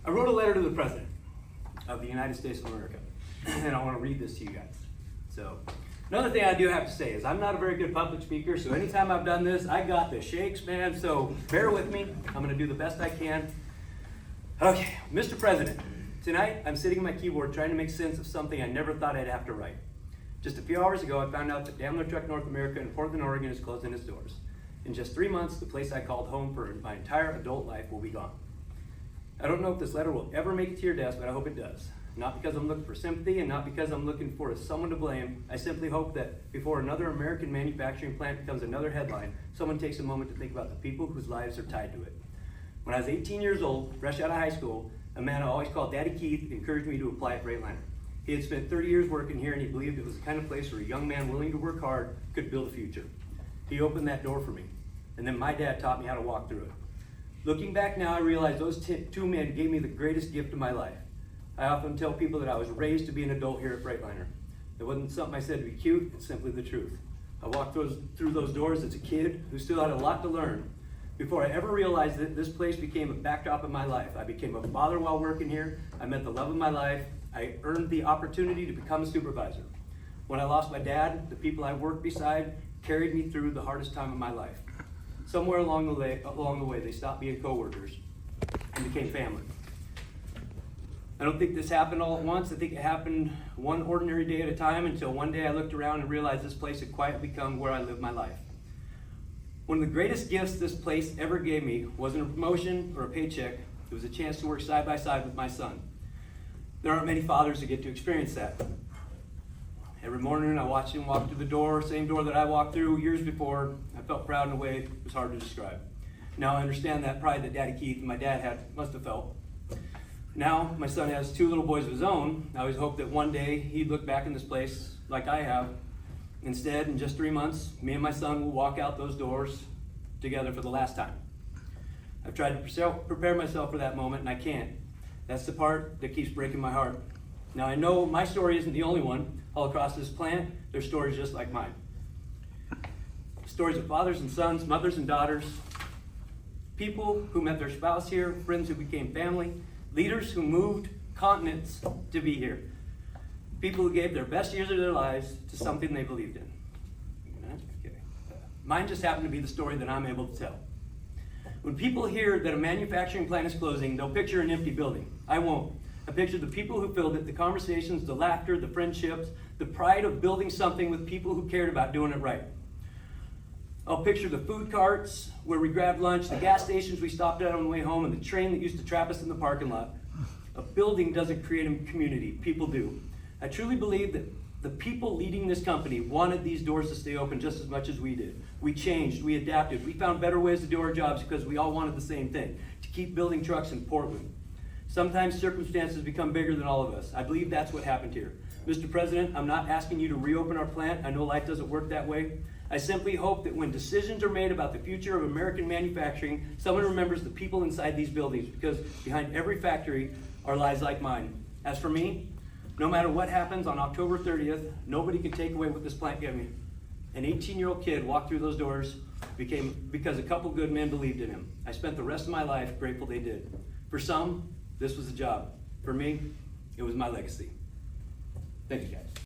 I wrote a letter to the President of the United States of America, and I want to read this to you guys. So, another thing I do have to say is I'm not a very good public speaker, so anytime I've done this, I got the shakes, man, so bear with me. I'm going to do the best I can. Okay, Mr. President, tonight I'm sitting at my keyboard trying to make sense of something I never thought I'd have to write. Just a few hours ago, I found out that Daimler Truck North America in Portland, Oregon is closing its doors. In just 3 months, the place I called home for my entire adult life will be gone. I don't know if this letter will ever make it to your desk, but I hope it does. Not because I'm looking for sympathy and not because I'm looking for someone to blame. I simply hope that before another American manufacturing plant becomes another headline, someone takes a moment to think about the people whose lives are tied to it. When I was 18 years old, fresh out of high school, a man I always called Daddy Keith encouraged me to apply at Freightliner. He had spent 30 years working here and he believed it was the kind of place where a young man willing to work hard could build a future. He opened that door for me, and then my dad taught me how to walk through it. Looking back now, I realize those two men gave me the greatest gift of my life. I often tell people that I was raised to be an adult here at Freightliner. It wasn't something I said to be cute, it's simply the truth. I walked through those doors as a kid who still had a lot to learn. Before I ever realized that this place became a backdrop of my life, I became a father while working here, I met the love of my life, I earned the opportunity to become a supervisor. When I lost my dad, the people I worked beside carried me through the hardest time of my life. Somewhere along the way, they stopped being coworkers and became family. I don't think this happened all at once. I think it happened one ordinary day at a time until one day I looked around and realized this place had quietly become where I live my life. One of the greatest gifts this place ever gave me wasn't a promotion or a paycheck. It was a chance to work side by side with my son. There aren't many fathers that get to experience that. Every morning I watched him walk through the door, same door that I walked through years before. I felt proud in a way it was hard to describe. Now I understand that pride that Daddy Keith and my dad must have felt. Now my son has 2 little boys of his own. I always hoped that one day he'd look back in this place like I have. Instead, in just 3 months, me and my son will walk out those doors together for the last time. I've tried to prepare myself for that moment, and I can't. That's the part that keeps breaking my heart. Now I know my story isn't the only one. All across this plant, there's stories just like mine. Stories of fathers and sons, mothers and daughters, people who met their spouse here, friends who became family, leaders who moved continents to be here, people who gave their best years of their lives to something they believed in. Okay. Mine just happened to be the story that I'm able to tell. When people hear that a manufacturing plant is closing, they'll picture an empty building. I won't. I picture the people who filled it, the conversations, the laughter, the friendships, the pride of building something with people who cared about doing it right. I'll picture the food carts where we grabbed lunch, the gas stations we stopped at on the way home, and the train that used to trap us in the parking lot. A building doesn't create a community, people do. I truly believe that the people leading this company wanted these doors to stay open just as much as we did. We changed, we adapted, we found better ways to do our jobs because we all wanted the same thing, to keep building trucks in Portland. Sometimes circumstances become bigger than all of us. I believe that's what happened here. Mr. President, I'm not asking you to reopen our plant. I know life doesn't work that way. I simply hope that when decisions are made about the future of American manufacturing, someone remembers the people inside these buildings, because behind every factory are lives like mine. As for me, no matter what happens on October 30th, nobody can take away what this plant gave me. An 18-year-old kid walked through those doors because a couple good men believed in him. I spent the rest of my life grateful they did. For some, this was a job. For me, it was my legacy. Thank you, guys.